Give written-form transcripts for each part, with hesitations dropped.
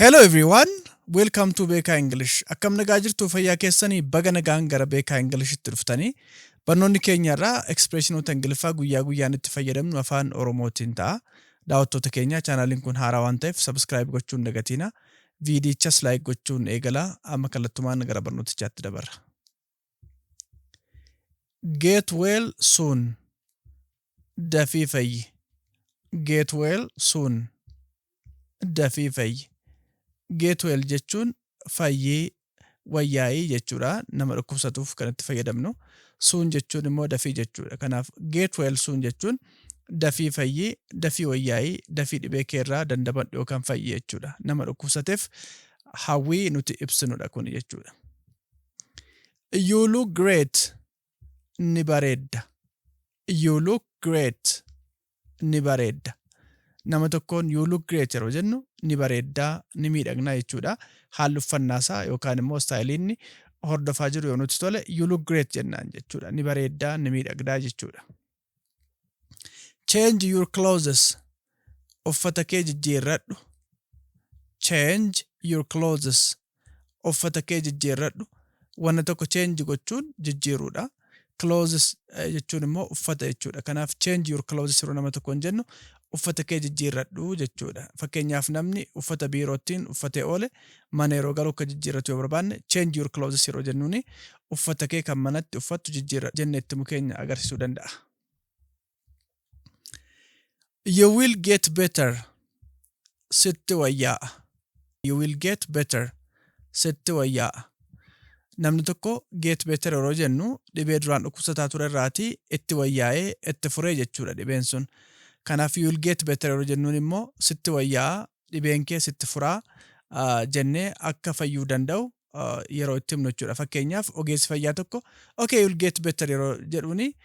Hello everyone, welcome to Beekaa English. Akkam nagaa jirtu fayyaa keessanii baga nagaan gara Beekaa Englishtti dhuftanii barnoonni keenya irraa expressionoota Ingiliffaa guyyaa guyyaan itti fayyadamnu Afaan Oromootiin ta'a. Daawwattoota keenya chaanaliin kun haaraa waan ta'eef subscribe gochuun dagatina. Viidichas like gochuun eegala amma kallattumaan gara barnootichaatti dabarra. Get well soon. Dafii fayyi. Get well soon. Dafii fayyi. Get well jechuun fayyee wayyaa'ii jechuudha. Nama dhukkubsatuuf kan itti fayyadamnu. Soon jechuun immoo dafii jechuudha. Kanaaf get well soon jechuun dafii fayyee, dafii wayyaa'ii, dafii dhibee keerraa dandabadhu yookaan fayyee jechuudha. Nama dhukkubsateef hawwii nuti ibsinudha kun jechuudha. You look great. Ni bareedda. You look great. Ni bareedda. Nama tokkoon you look great yeroo jennu ni bareeddaa, ni miidhagnaa jechuudha. Haalli uffannaasaa yookaan immoo staayiliin hordofaa jiru yoo nuti tole you look great jennaan jechuudha. Ni bareeddaa, ni miidhagdaa jechuudha. Change your clothes. Uffata kee jijjiirradhu. Change your clothes. Uffata kee jijjiirradhu. Wanna tokko change gochuun jijjiiruudha. Clothes jechuun immoo uffata jechuudha. Kanaaf change your clothes yeroo nama tokkoon jennu uffata kee jijjiirradhu jechuudha. Fakkeenyaaf namni uffata biirootiin uffatee oole mana yeroo galu akka jijjiirratu yoo barbaanne change your clothes yeroo jennuuni uffata kee kan manatti uffattu jijjiirra jennee itti mukeenya agarsiisuu danda'a. You will get better. Sitti wayyaa'a. You will get better. Sitti wayyaa'a. Namni tokko get better yeroo jennu dhibee duraan dhukkubsataa ture irraatii itti wayyaa'ee itti furee jechuudha dhibeen sun. Kanaaf you will get better yeroo jennuun immoo sitti wayyaa'a dhibeen kee sitti furaa jennee akka fayyuu danda'u yeroo itti himnu jechuudha. Fakkeenyaaf ogeessi fayyaa tokko okay you will get better yeroo jedhuuni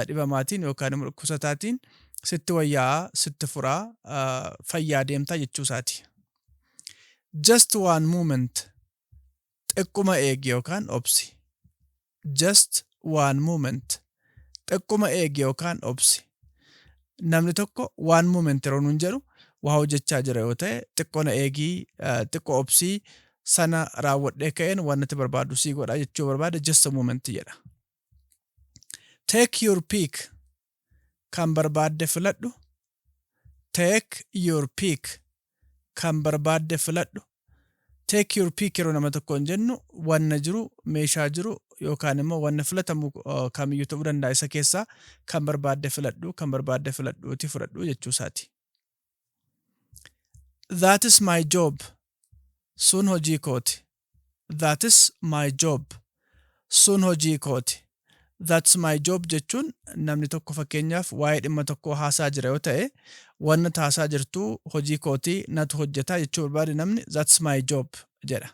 dhibamaatiin yookaan immoo dhukkubsataatiin sitti wayyaa'a sitti furaa fayyaa deemtaa jechuusaati. Just one moment. Xiqquma eegi yookaan obsi. Just one moment. Xiqquma eegi yookaan obsi. Namni tokko one moment yeroo nuun jedhu waa hojjechaa jira yoo ta'e xiqqoona eegii xiqqoo obsii sana raawwadhee ka'een waan itti barbaadu sii godha jechuu barbaada just a moment jedha. Take your pick. Kan barbaadde filadhu. Take your pick. Kan barbaadde filadhu. Take your pick yeroo nama tokkoon jennu wanna jiru meeshaa jiru yookaan immoo wanna filatamu kamiyyuu ta'uu danda'a isa keessaa kan barbaadde filadhuuti fudhadhu jechuusaati. That is my job. Sun hojii kooti. That is my job. Sun hojii kooti. That's my job jechuun namni tokko fakkeenyaaf waa'ee dhimma tokko haasaa jira yoo ta'e wanna haasaa jirtu hojii kooti natu hojjetaa jechuu barbaade namni that's my job jedha.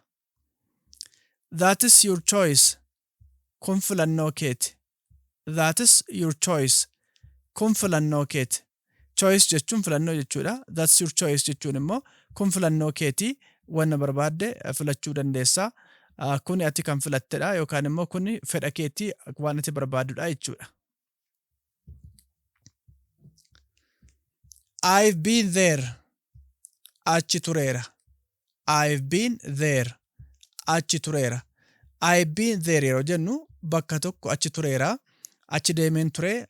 That is your choice. Kun filannoo keeti. That is your choice. Kun filannoo keeti. Choice jechuun filannoo jechuudha. That's your choice jechuun immoo kun filannoo keeti wanna barbaadde filachuu dandeessaa. Kuni ati kan filattedha yookaan immoo kuni fedha keetii waan ati barbaadudha jechuudha. I've been there. Achi tureera. I've been there. Achi tureera. I've been there yeroo jennu bakka tokko achi tureera. Achi deemeen ture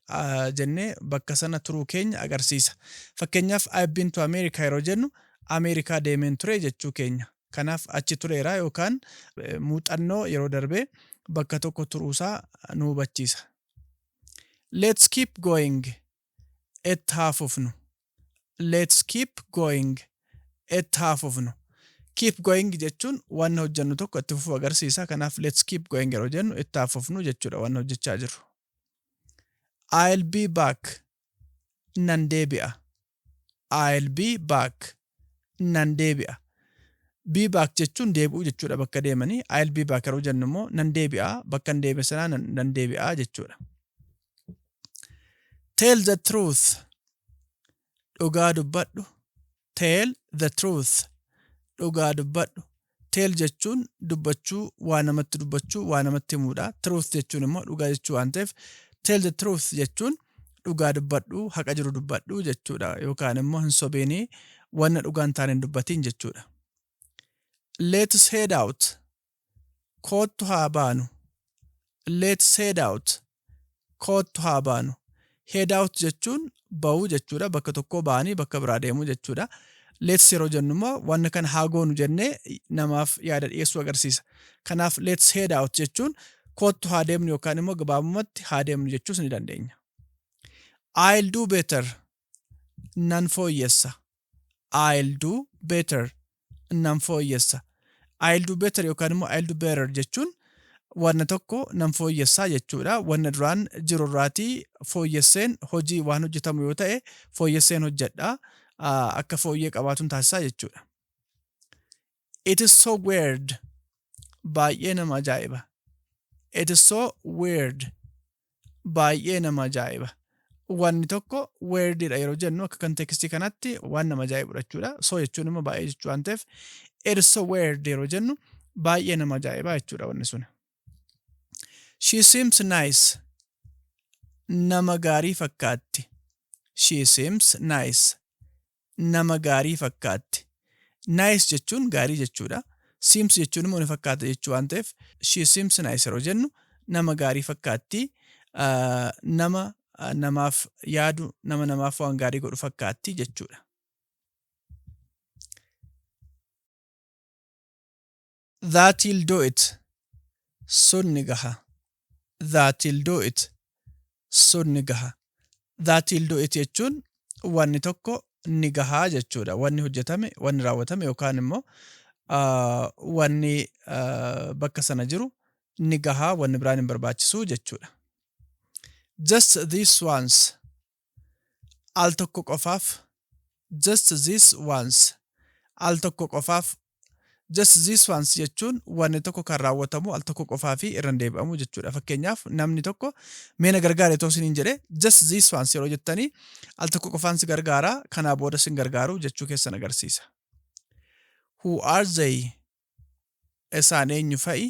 jennee bakka sana turuu keenya agarsiisa. Fakkeenyaaf I've been to America yeroo jennu Ameerikaa deemeen ture jechuu keenya. Kanaaf achi tureera yookaan muuxannoo yeroo darbee bakka tokko turuusaa nu hubachiisa. Let's keep going. Itti haa fufnu. Let's keep going. Itti haa fufnu. Keep going jechuun waan hojjennu tokko itti fufuu agarsiisa. Kanaaf let's keep going yeroo jennu itti haa fufnu jechuudha waan hojjechaa jirru. I'll be back. Nan deebi'a. I'll be back. Nan deebi'a. Be back jechuun deebi'uu jechuudha bakka deemanii. I'll be back yeroo jennu immoo nan deebi'a bakka hin deebi'e sanaa nan deebi'a jechuudha. Tell the truth. Dhugaa dubbadhu. Tell the truth. Dhugaa dubbadhu. Tell jechuun dubbachuu waa namatti dubbachuu waa namatti himuudha. Truth jechuun immoo dhugaa jechuu waan ta'eef tell the truth jechuun dhugaa dubbadhu haqa jiru dubbadhu jechuudha yookaan immoo hin sobeenii wanna dhugaan taane hin dubbatiin jechuudha. Let's head out. Kottu haa baanu. Let's head out. Kottu haa baanu. Head out jechuun ba'uu jechuudha. Bakka tokkoo ba'anii bakka biraa deemuu jechuudha. Let's yeroo jennu immoo wanna kan haa goonu jennee namaaf yaada dhiyeessuu agarsiisa. Kanaaf let's head out jechuun kottu haa deemnu yookaan immoo gabaabumatti haa deemnu jechuus ni dandeenya. I'll do better. Nan fooyyessa. I'll do better. Nan fooyyessa. I'll do better yookaan immoo I'll do better jechuun wanna tokko nan fooyyessaa jechuudha. Wanna duraan jiru irraatii fooyyesseen hojii waan hojjetamu yoo ta'e fooyyesseen hojjedha. Akka fooyyee qabaatuun taasisaa jechuudha. It is so weird. Baay'ee nama ajaa'iba. It is so weird. Baay'ee nama ajaa'iba. Wanni tokko weirdidha yeroo jennu akka kontekstii kanatti waan nama ajaa'ibu jechuudha. So jechuun immoo baay'ee jechuu waan ta'eef it is so weird yeroo jennu baay'ee nama ajaa'iba jechuudha wanni sun. She seems nice. Nama gaarii fakkaatti. She seems nice. Nama gaarii fakkaatti. Nice jechuun gaarii jechuudha. Seems jechuun immoo ni fakkaata jechuu waan ta'eef she seems nice yeroo jennu nama gaarii fakkaatti. Nama namaaf yaadu, nama namaaf waan gaarii godhu fakkaatti jechuudha. That'll do it. Sun ni gaha. That'll do it. Sun ni gaha. That'll do it jechuun wanni tokko ni gahaa jechuudha. Wanni hojjetame, wanni raawwatame yookaan immoo wanni bakka sana jiru ni gahaa, wanni biraan hin barbaachisu jechuudha. Just these ones. Al tokko qofaaf. Just these ones. Al tokko qofaaf. Just these ones jechuun wanni tokko kan raawwatamu al tokko qofaa fi irra deebi'amu jechuudha. Fakkeenyaaf namni tokko mee na gargaare osoo isiniin jedhee just these ones yeroo jettanii al tokko qofaan si gargaaraa kanaa booda sin gargaaru jechuu keessan agarsiisa. Who are they? Isaan eenyu fa'i?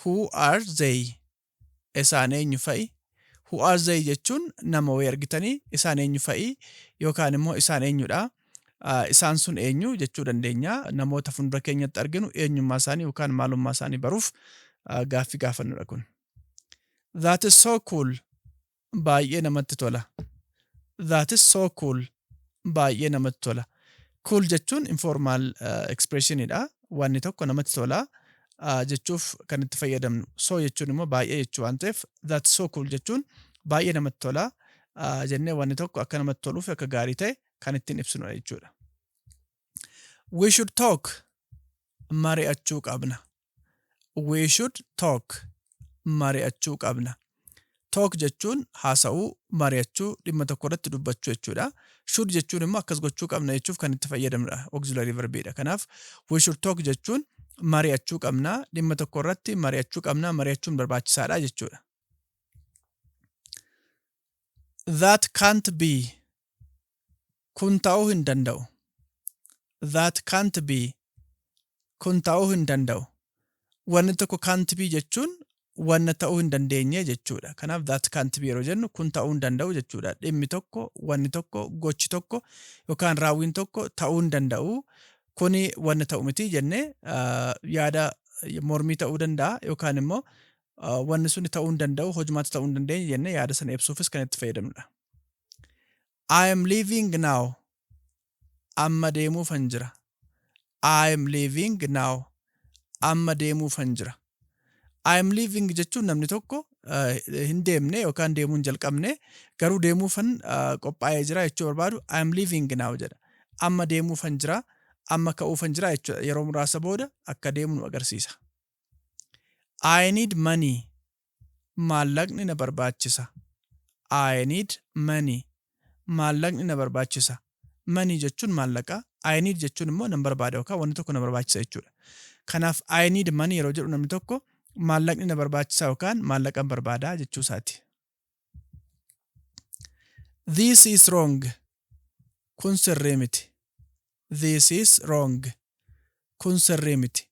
Who are they? Isaan eenyu fa'i? Who are they jechuun nama wayii argitanii isaan eenyu fa'i yookaan immoo isaan eenyudha. Isaan sun eenyu jechuu dandeenya. Namoota fuuldura keenyatti arginu eenyummaa isaanii yookaan maalummaa isaanii baruuf gaaffii gaafannudha kun. That is so cool. Baay'ee namatti tola. That is so cool. Baay'ee namatti tola. Cool jechuun informal expressionidha. Wanni tokko namatti tola jechuuf kan itti fayyadamnu. So jechuun immoo baay'ee jechuu waan ta'eef that is so cool jechuun baay'ee namatti tola jennee wanni tokko akka namatti toluuf akka gaarii ta'e kan ittiin ibsinu jechuudha. We should talk. Mari'achuu qabna. We should talk. Mari'achuu qabna. Talk jechuun haasa'uu, mari'achuu, dhimma tokko irratti dubbachuu jechuudha. Should jechuun immoo akkas gochuu qabna jechuuf kan itti fayyadamnudha. Auxiliary verbidha. Kanaaf we should talk jechuun mari'achuu qabna, dhimma tokko irratti mari'achuu qabna, mari'achuun barbaachisaadha jechuudha. That can't be. Kun ta'uu hin danda'u. That can't be. Kun ta'uu hin danda'u. Wanni tokko can't be jechuun wanna ta'uu hin dandeenye jechuudha. Kanaaf that can't be yeroo jennu kun ta'uu hin danda'u jechuudha. Dhimmi tokko, wanni tokko, gochi tokko yookaan raawwiin tokko ta'uu hin danda'u. Kuni wanna ta'u miti jennee yaada mormii ta'uu danda'a yookaan immoo wanni suni ta'uu hin danda'u, hojumaatti ta'uu hin dandeenye jennee yaada sana ibsuufis kan itti fayyadamnudha. I am leaving now. Amma deemuufan jira. I am leaving now. Amma deemuufan jira. I am leaving jechuun namni tokko hin deemne yookaan deemuun jalqabne garuu deemuufan qophaa'ee jira jechuu barbaadu I am leaving now jedha. Amma deemuufan jira. Amma ka'uufan jira jechuudha. Yeroo muraasa booda akka deemu nu agarsiisa. I need money. Maallaqni na barbaachisa. I need money. Maallaqni na barbaachisa. Money jechuun maallaqa. I need jechuun immoo nan barbaada yookaan wanti tokko na barbaachisa jechuudha. Kanaaf I need money yeroo jedhu namni tokko maallaqni na barbaachisa yookaan maallaqan barbaada jechuu isaati. This is wrong. Kun sirrii miti. This is wrong. Kun sirrii miti.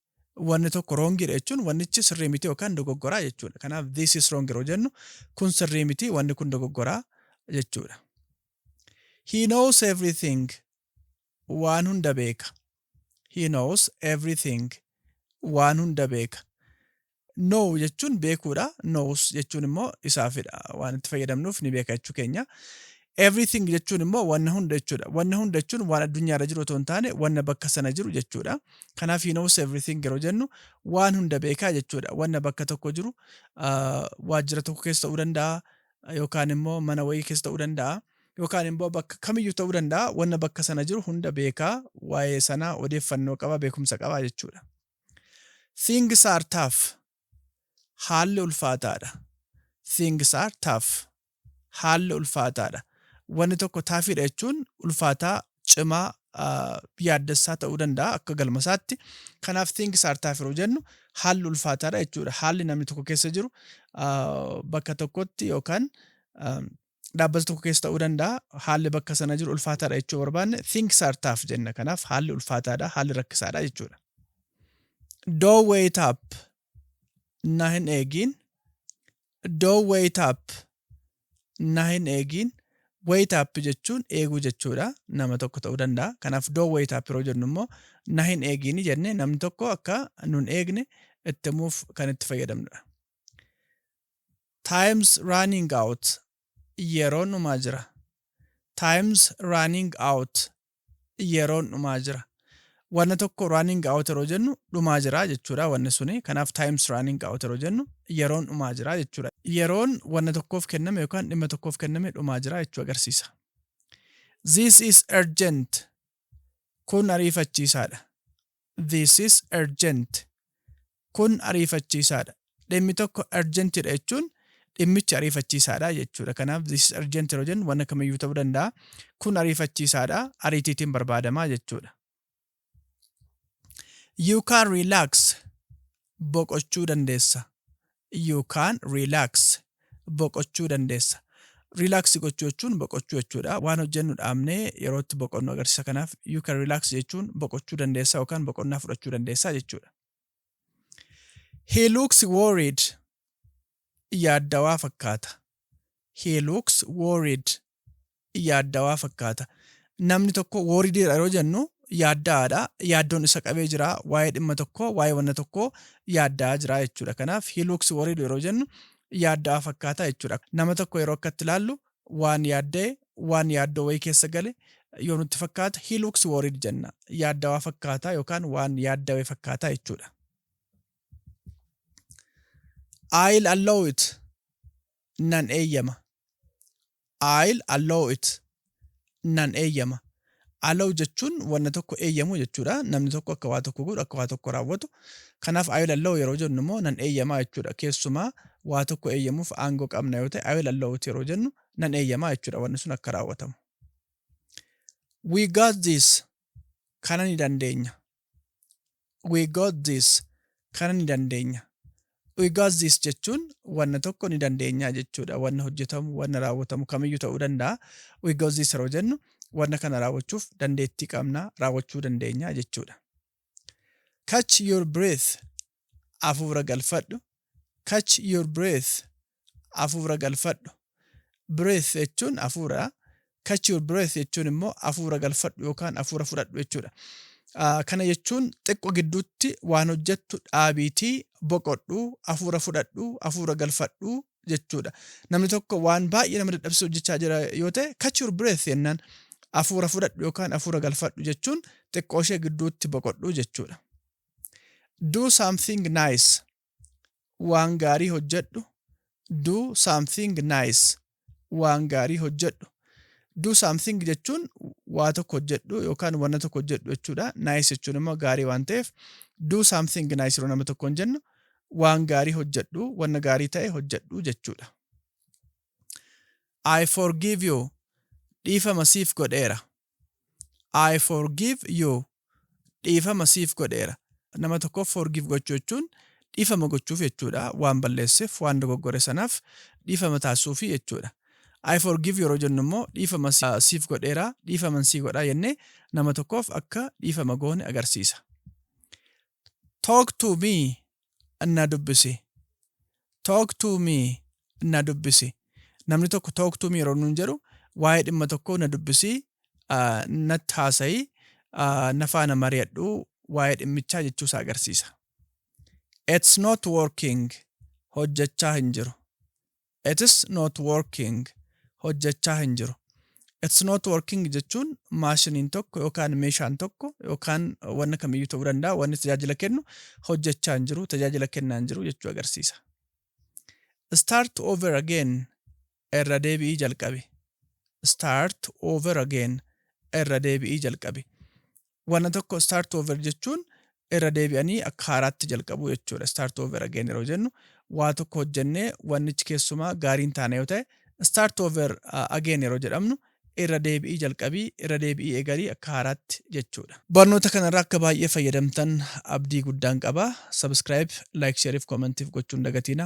Wanni tokko wrongidha jechuun wannichi sirrii miti yookaan dogoggoraa jechuudha. Kanaaf this is wrong yeroo jennu kun sirrii miti wanni kun dogoggoraa jechuudha. He knows everything. Waan hunda beeka. He knows everything. Waan hunda beeka. Know jechuun beekuudha. Knows jechuun immoo isaafidha. Waan itti fayyadamnuuf ni beeka jechuu keenya. Everything jechuun immoo wanna hunda jechuudha. Wanna hunda jechuun waan addunyaarra jiru otoo hin taane wanna bakka sana jiru jechuudha. Kanaaf he knows everything yeroo jennu waan hunda beekaa jechuudha. Wanna bakka tokko jiru waajjira tokko keessa ta'uu danda'a yookaan immoo mana wayii keessa ta'uu danda'a yookaan immoo bakka kamiyyuu ta'uu danda'a wanna bakka sana jiru hunda beekaa waa'ee sanaa odeeffannoo qaba beekumsa qaba jechuudha. Things are tough. Haalli ulfaataadha. Things are tough. Haalli ulfaataadha. Wanni tokko taafiidha jechuun ulfaataa cimaa yaaddessaa ta'uu danda'a akka galmasaatti. Kanaaf things are tough yeroo jennu haalli ulfaataadha jechuudha. Haalli namni tokko keessa jiru bakka tokkotti yookaan dhaabbata tokko keessa ta'uu danda'a. Haalli bakka sana jiru ulfaataadha jechuu barbaanne things are tough jenna. Kanaaf haalli ulfaataadha, haalli rakkisaadha jechuudha. Don't wait up. Na hin eegin. Don't wait up. Na hin eegin. Wait up jechuun eeguu jechuudha. Nama tokko ta'uu danda'a. Kanaaf don't wait up yeroo jennu immoo na hin eegin jennee namni tokko akka nun eegne itti himuuf kan itti fayyadamnudha. Time's running out. Yeroon dhumaa jira. Time's running out. Yeroon dhumaa jira. Wanna tokko running out yeroo jennu dhumaa jira jechuudha wanni suni. Kanaaf time's running out yeroo jennu yeroon dhumaa jira jechuudha. Yeroon wanna tokkoof kenname yookaan dhimma tokkoof kenname dhumaa jira jechuu agarsiisa. This is urgent. Kun ariifachiisaadha. This is urgent. Kun ariifachiisaadha. Dhimmi tokko urgentidha jechuun dhimmichi ariifachiisaadha jechuudha. Kanaaf this is urgent yeroo jennu wanna kamiyyuu ta'uu danda'a. Kun ariifachiisaadha. Ariitiitiin barbaadamaa jechuudha. You can relax. Boqochuu dandeessa. You can relax. Boqochuu dandeessa. Relax gochuu jechuun boqochuu jechuudha. Waan hojjennu dhaabnee yeroo itti boqonnu agarsiisa. Kanaaf you can relax jechuun boqochuu dandeessa yookaan boqonnaa fudhachuu dandeessa jechuudha. He looks worried. Yaaddawaa fakkaata. He looks worried. Yaaddawaa fakkaata. Namni tokko worried yeroo jennu yaaddaadha. Yaaddoon isa qabee jira. Waa'ee dhimma tokko, waa'ee wanna tokko yaaddaa jira jechuudha. Kanaaf he looks worried yeroo jennu yaaddaa fakkaata jechuudha. Nama tokko yeroo akkatti ilaallu waan yaaddee, waan yaaddoo wayii keessa gale yoo nutti fakkaata he looks worried jenna. Yaaddawaa fakkaata yookaan waan yaaddawee fakkaata jechuudha. I'll allow it. Nan eeyyama. I'll allow it. Nan eeyyama. Allow jechuun wanna tokko eeyyamu jechuudha. Namni tokko akka waa tokko godhu, akka waa tokko raawwatu. Kanaaf I'll allow yeroo jennu immoo nan eeyyamaa jechuudha. Keessumaa waa tokko eeyyamuuf aangoo qabna yoo ta'e I'll allow it yeroo jennu nan eeyyamaa jechuudha. Wanni sun akka raawwatamu. We got this. Kana ni dandeenya. We got this. Kana ni dandeenya. We got this jechuun wanna tokko ni dandeenya jechuudha. Wanna hojjetamu, wanna raawwatamu kamiyyuu ta'uu danda'a. We got this yeroo jennu wanna kana raawwachuuf dandeettii qabna, raawwachuu dandeenya jechuudha. Catch your breath. Afuura galfadhu. Catch your breath. Afuura galfadhu. Breath jechuun afuura. Catch your breath jechuun immoo afuura galfadhu yookaan afuura fudhadhu jechuudha. Kana jechuun xiqqoo gidduutti waan hojjettu dhaabiitii boqodhu, afuura fudhadhu, afuura galfadhu jechuudha. Namni tokko waan baay'ee nama dadhabsiisu hojjechaa jira yoo ta'e catch your breath jennaan afuura fudhadhu yookaan afuura galfadhu jechuun xiqqoo ishee gidduutti boqodhu jechuudha. Do something nice. Waan gaarii hojjedhu. Do something nice. Waan gaarii hojjedhu. Do something jechuun waa tokko hojjedhu yookaan wanna tokko hojjedhu jechuudha. Nice jechuun immoo gaarii waan ta'eef do something nice yeroo nama tokko hin jennu waan gaarii hojjedhu, wanna gaarii ta'e hojjedhu jechuudha. I forgive you. Dhiifama siif godheera. I forgive you. Dhiifama siif godheera. Nama tokko forgive gochuu jechuun dhiifama gochuuf jechuudha. Waan balleesseef, waan dogoggore sanaaf dhiifama taasisuuf jechuudha. I forgive yeroo jennu immoo dhiifama siif godheera, dhiifama sii godhaa jennee nama tokkoof akka dhiifama goone agarsiisa. Talk to me. Na dubbisi. Talk to me. Na dubbisi. Namni tokko talk to me yeroo nuun jedhu waa'ee dhimma tokko na dubbisi, natti haasa'i, na faana mari'adhu, waa'ee dhimmichaa jechuusaa agarsiisa. It's not working. Hojjechaa hin jiru. It is not working. Hojjechaa hin jiru. It's not working jechuun maashiniin tokko yookaan meeshaan tokko yookaan wanna kamiyyuu ta'uu danda'a wanni tajaajila kennu hojjechaa hin jiru, tajaajila kennaa hin jiru jechuu agarsiisa. Start over again. Irra deebi'ii jalqabi. Start over again. Irra deebi'ii jalqabi. Wanna tokko start over jechuun irra deebi'anii akka haaraatti jalqabu jechuudha. Start over again yeroo jennu waa tokko hojjennee wannichi keessumaa gaariin taane yoo ta'e start over again yeroo jedhamnu irra deebi'ii jalqabii irra deebi'ii eegalii akka haaraatti jechuudha. Barnoota kanarraa akka baay'ee fayyadamtan abdii guddaan qaba. Subscribe, like, share fi comment gochuun dagatina.